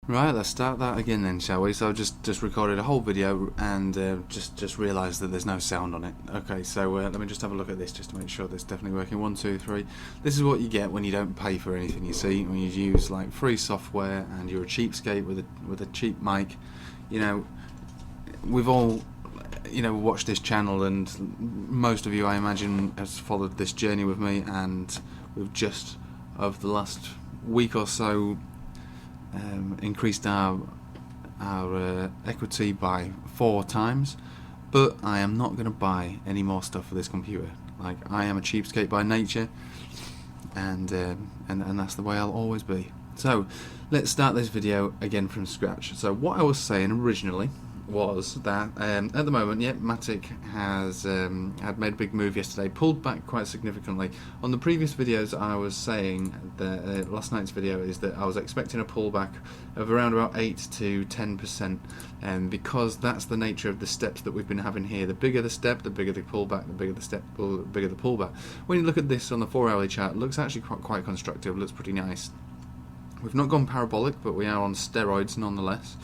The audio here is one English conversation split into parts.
Right, let's start that again then, shall we? So I've just recorded a whole video and just realised that there's no sound on it. Okay, so let me just have a look at this just to make sure that's definitely working. 1, 2, 3. This is what you get when you don't pay for anything. You see, when you use like free software and you're a cheapskate with a cheap mic. You know, we've all watched this channel, and most of you, I imagine, has followed this journey with me, and we've just over the last week or so increased our equity by 4 times, but I am not going to buy any more stuff for this computer. Like, I am a cheapskate by nature, and that's the way I'll always be. So let's start this video again from scratch. So what I was saying originally was that at the moment, Matic has had made a big move yesterday, pulled back quite significantly. On the previous videos, I was saying that last night's video is that I was expecting a pullback of around about 8 to 10%, because that's the nature of the steps that we've been having here. The bigger the step, the bigger the pullback. The bigger the step, the bigger the pullback. When you look at this on the 4-hourly chart, it looks actually quite constructive. It looks pretty nice. We've not gone parabolic, but we are on steroids nonetheless.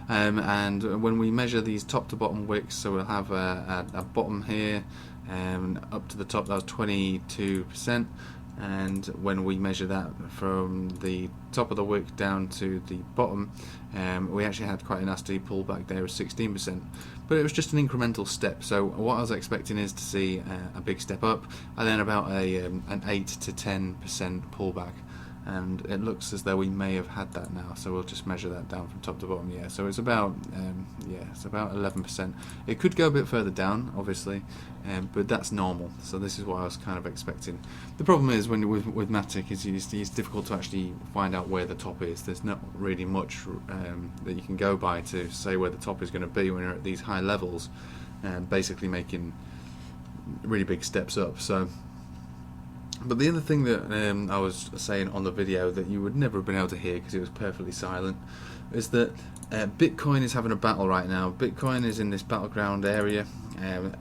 And when we measure these top to bottom wicks, so we'll have a bottom here, up to the top, that was 22%, and when we measure that from the top of the wick down to the bottom, we actually had quite a nasty pullback there of 16%, but it was just an incremental step. So what I was expecting is to see a big step up, and then about an 8 to 10% pullback. And it looks as though we may have had that now, so we'll just measure that down from top to bottom. Yeah, so it's about 11%. It could go a bit further down, obviously, but that's normal. So this is what I was kind of expecting. The problem is when with Matic is it's difficult to actually find out where the top is. There's not really much that you can go by to say where the top is going to be when you're at these high levels, basically making really big steps up. So. But the other thing that I was saying on the video that you would never have been able to hear because it was perfectly silent is that Bitcoin is having a battle right now. Bitcoin is in this battleground area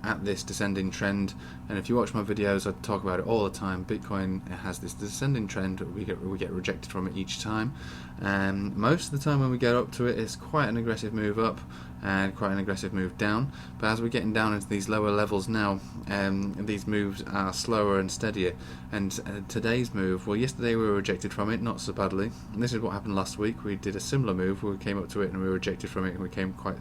at this descending trend, and if you watch my videos I talk about it all the time. Bitcoin has this descending trend. We get rejected from it each time, and most of the time when we get up to it, it's quite an aggressive move up and quite an aggressive move down. But as we're getting down into these lower levels now, these moves are slower and steadier. And today's move, well, yesterday we were rejected from it, not so badly. And this is what happened last week. We did a similar move. We came up to it and we were rejected from it, and we came quite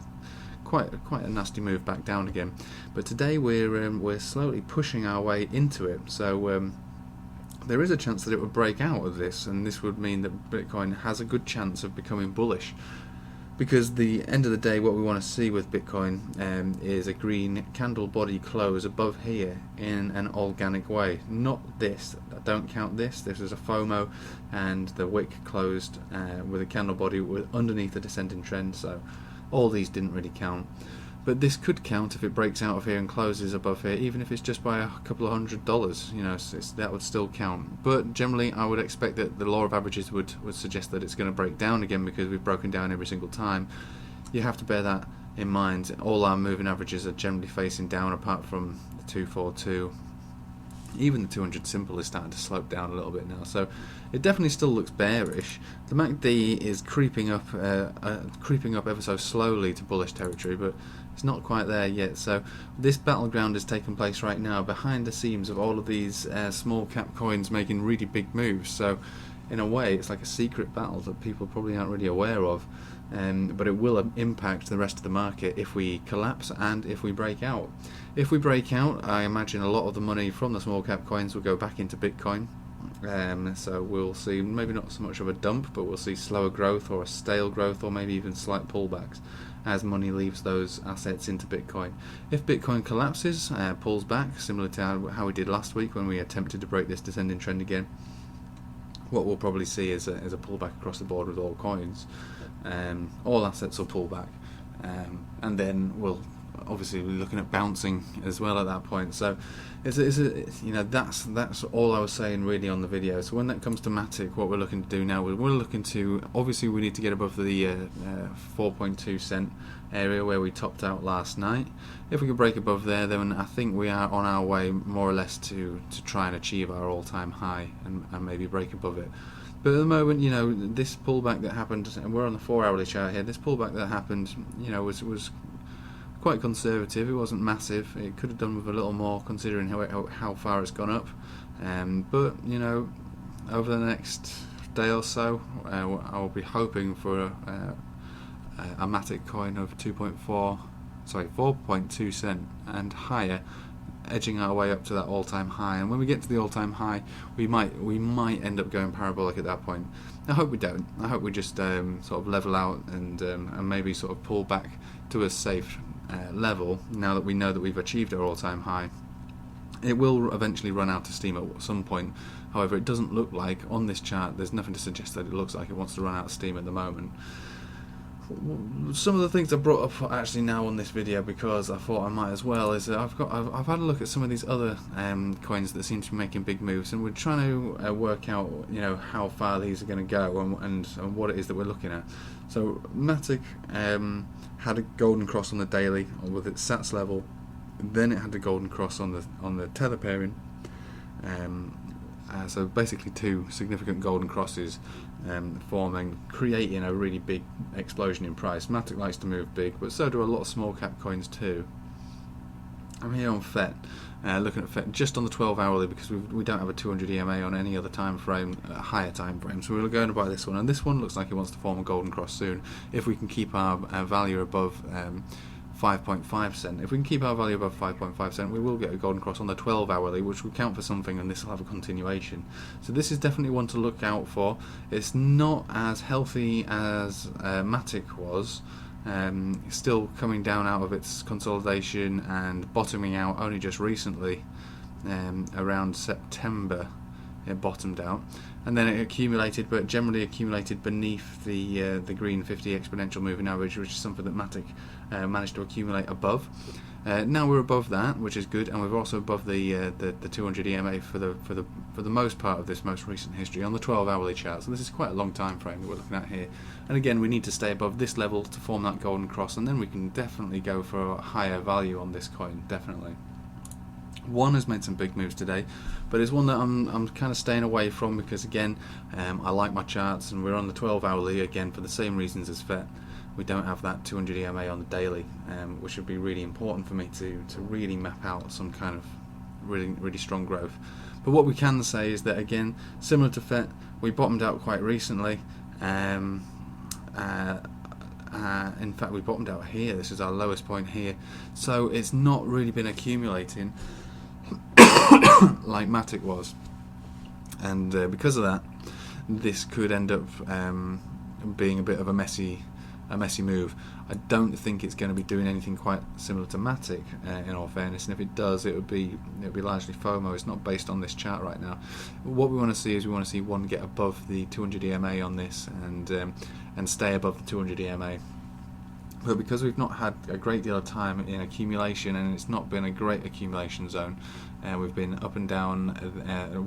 a nasty move back down again. But today we're slowly pushing our way into it. So there is a chance that it would break out of this, and this would mean that Bitcoin has a good chance of becoming bullish. Because the end of the day, what we want to see with Bitcoin is a green candle body close above here in an organic way. Not this. Don't count this. This is a FOMO, and the wick closed with a candle body underneath the descending trend. So all these didn't really count. But this could count if it breaks out of here and closes above here, even if it's just by a couple of $100. You know, that would still count. But generally, I would expect that the law of averages would suggest that it's going to break down again, because we've broken down every single time. You have to bear that in mind. All our moving averages are generally facing down, apart from the 242. Even the 200 simple is starting to slope down a little bit now, so it definitely still looks bearish. The MACD is creeping up ever so slowly to bullish territory, but it's not quite there yet. So this battleground is taking place right now behind the scenes of all of these small cap coins making really big moves. So in a way, it's like a secret battle that people probably aren't really aware of. But it will impact the rest of the market if we collapse and if we break out. If we break out, I imagine a lot of the money from the small cap coins will go back into Bitcoin. So we'll see maybe not so much of a dump, but we'll see slower growth or a stale growth, or maybe even slight pullbacks as money leaves those assets into Bitcoin. If Bitcoin collapses, pulls back, similar to how we did last week when we attempted to break this descending trend again, what we'll probably see is a pullback across the board with all coins. All assets will pull back, and then we'll obviously be looking at bouncing as well at that point. So that's all I was saying really on the video. So when that comes to Matic, what we're looking to do now, we're looking to, obviously we need to get above the 4.2 cent area where we topped out last night. If we can break above there, then I think we are on our way more or less to try and achieve our all-time high and maybe break above it. But at the moment, you know, this pullback that happened, and we're on the 4-hourly chart here, this pullback that happened, you know, was quite conservative. It wasn't massive. It could have done with a little more considering how far it's gone up. But, you know, over the next day or so, I'll be hoping for a Matic coin of 4.2 cent and higher, edging our way up to that all-time high. And when we get to the all-time high, we might end up going parabolic at that point. I hope we don't. I hope we just sort of level out and maybe sort of pull back to a safe level now that we know that we've achieved our all-time high. It will eventually run out of steam at some point. However, it doesn't look like on this chart, there's nothing to suggest that it looks like it wants to run out of steam at the moment. Some of the things I brought up actually now on this video, because I thought I might as well, is that I've had a look at some of these other coins that seem to be making big moves, and we're trying to work out, you know, how far these are going to go and what it is that we're looking at. So Matic had a golden cross on the daily with its sats level, then it had the golden cross on the tether pairing. So basically two significant golden crosses forming, creating a really big explosion in price. Matic likes to move big, but so do a lot of small cap coins too. I'm here on FET, looking at FET just on the 12-hourly, because we don't have a 200 EMA on any other time frame, higher time frame. So we're going to buy this one, and this one looks like it wants to form a golden cross soon. If we can keep our value above 5.5 cent. If we can keep our value above 5.5 cent, we will get a golden cross on the 12-hourly, which will count for something, and this will have a continuation. So this is definitely one to look out for. It's not as healthy as Matic was. Still coming down out of its consolidation and bottoming out only just recently. Around September it bottomed out, and then it accumulated, but generally accumulated beneath the green 50 exponential moving average, which is something that Matic managed to accumulate above. Now we're above that, which is good, and we're also above the 200 EMA for the most part of this most recent history on the 12-hourly chart. So this is quite a long time frame that we're looking at here. And again, we need to stay above this level to form that golden cross, and then we can definitely go for a higher value on this coin, definitely. One has made some big moves today, but it's one that I'm kind of staying away from, because again, I like my charts, and we're on the 12-hourly again for the same reasons as FET. We don't have that 200 EMA on the daily, which would be really important for me to really map out some kind of really strong growth. But what we can say is that, again, similar to FET, we bottomed out quite recently. In fact, we bottomed out here. This is our lowest point here, so it's not really been accumulating like Matic was, and because of that, this could end up being a bit of a messy move. I don't think it's going to be doing anything quite similar to Matic, in all fairness, and if it does, it would be largely FOMO. It's not based on this chart right now. What we want to see is we want to see one get above the 200 EMA on this, and stay above the 200 EMA. But because we've not had a great deal of time in accumulation, and it's not been a great accumulation zone, we've been up and down,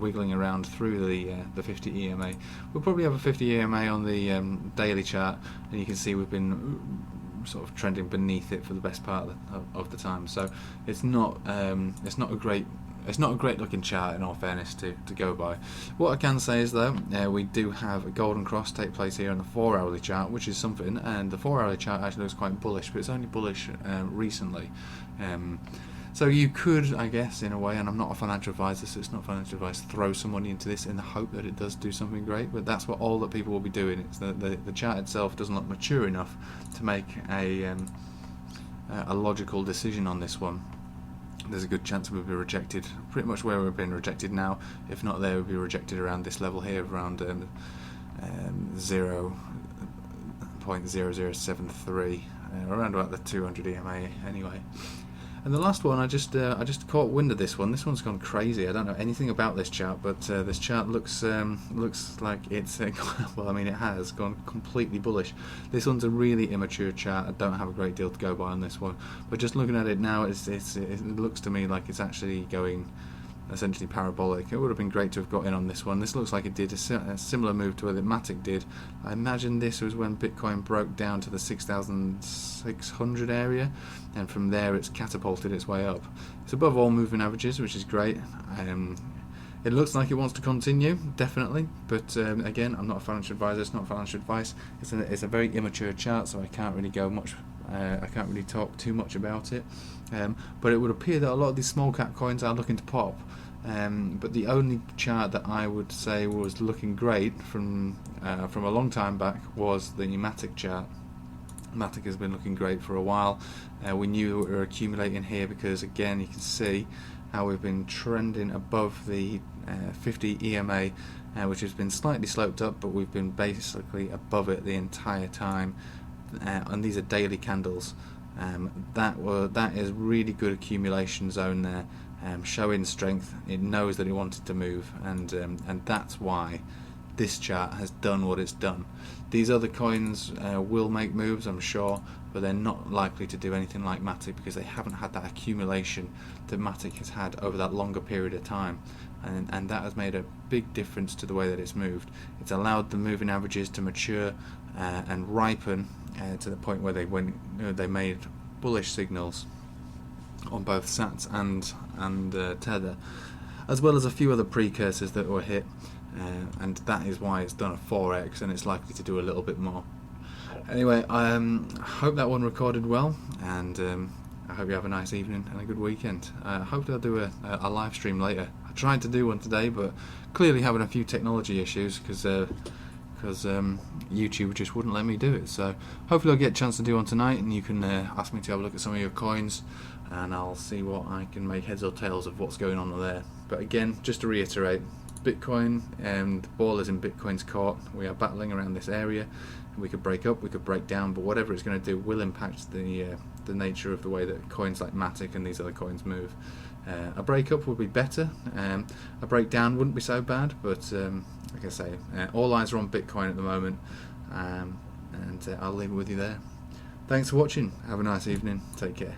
wiggling around through the 50 EMA. We'll probably have a 50 EMA on the daily chart, and you can see we've been sort of trending beneath it for the best part of the time. So it's not a great looking chart, in all fairness, to go by. What I can say is, though, we do have a golden cross take place here on the 4-hourly chart, which is something, and the 4-hourly chart actually looks quite bullish, but it's only bullish recently. So you could, I guess, in a way, and I'm not a financial advisor, so it's not financial advice, throw some money into this in the hope that it does do something great, but that's what all that people will be doing. It's the chart itself doesn't look mature enough to make a logical decision on this one. There's a good chance we'll be rejected pretty much where we've been rejected now. If not there, we'll be rejected around this level here, around 0.0073, around about the 200 EMA anyway. And the last one, I just caught wind of this one. This one's gone crazy. I don't know anything about this chart, but this chart looks like it's well, I mean, it has gone completely bullish. This one's a really immature chart. I don't have a great deal to go by on this one, but just looking at it now, it looks to me like it's actually going essentially parabolic. It would have been great to have got in on this one. This looks like it did a similar move to what Matic did. I imagine this was when Bitcoin broke down to the 6,600 area, and from there it's catapulted its way up. It's above all moving averages, which is great. It looks like it wants to continue, definitely, but again, I'm not a financial advisor. It's not financial advice. It's a very immature chart, so I can't really go much. I can't really talk too much about it. But it would appear that a lot of these small cap coins are looking to pop. But the only chart that I would say was looking great from a long time back was the Matic chart. Matic has been looking great for a while. We knew we were accumulating here because, again, you can see how we've been trending above the 50 EMA, which has been slightly sloped up, but we've been basically above it the entire time. And these are daily candles. That is really good accumulation zone there, showing strength. It knows that it wanted to move, and that's why this chart has done what it's done. These other coins will make moves, I'm sure, but they're not likely to do anything like Matic because they haven't had that accumulation that Matic has had over that longer period of time, and that has made a big difference to the way that it's moved. It's allowed the moving averages to mature and ripen to the point where they made bullish signals on both Sats and Tether, as well as a few other precursors that were hit. And that is why it's done a 4x, and it's likely to do a little bit more. Anyway, I hope that one recorded well, and I hope you have a nice evening and a good weekend. Hopefully I'll do a live stream later. I tried to do one today, but clearly having a few technology issues because YouTube just wouldn't let me do it. So hopefully I'll get a chance to do one tonight, and you can ask me to have a look at some of your coins, and I'll see what I can make heads or tails of what's going on there. But again, just to reiterate, Bitcoin, the ball is in Bitcoin's court. We are battling around this area. We could break up, we could break down, but whatever it's going to do will impact the nature of the way that coins like Matic and these other coins move. A breakup would be better. A breakdown wouldn't be so bad, but like I say, all eyes are on Bitcoin at the moment, and I'll leave it with you there. Thanks for watching. Have a nice evening. Take care.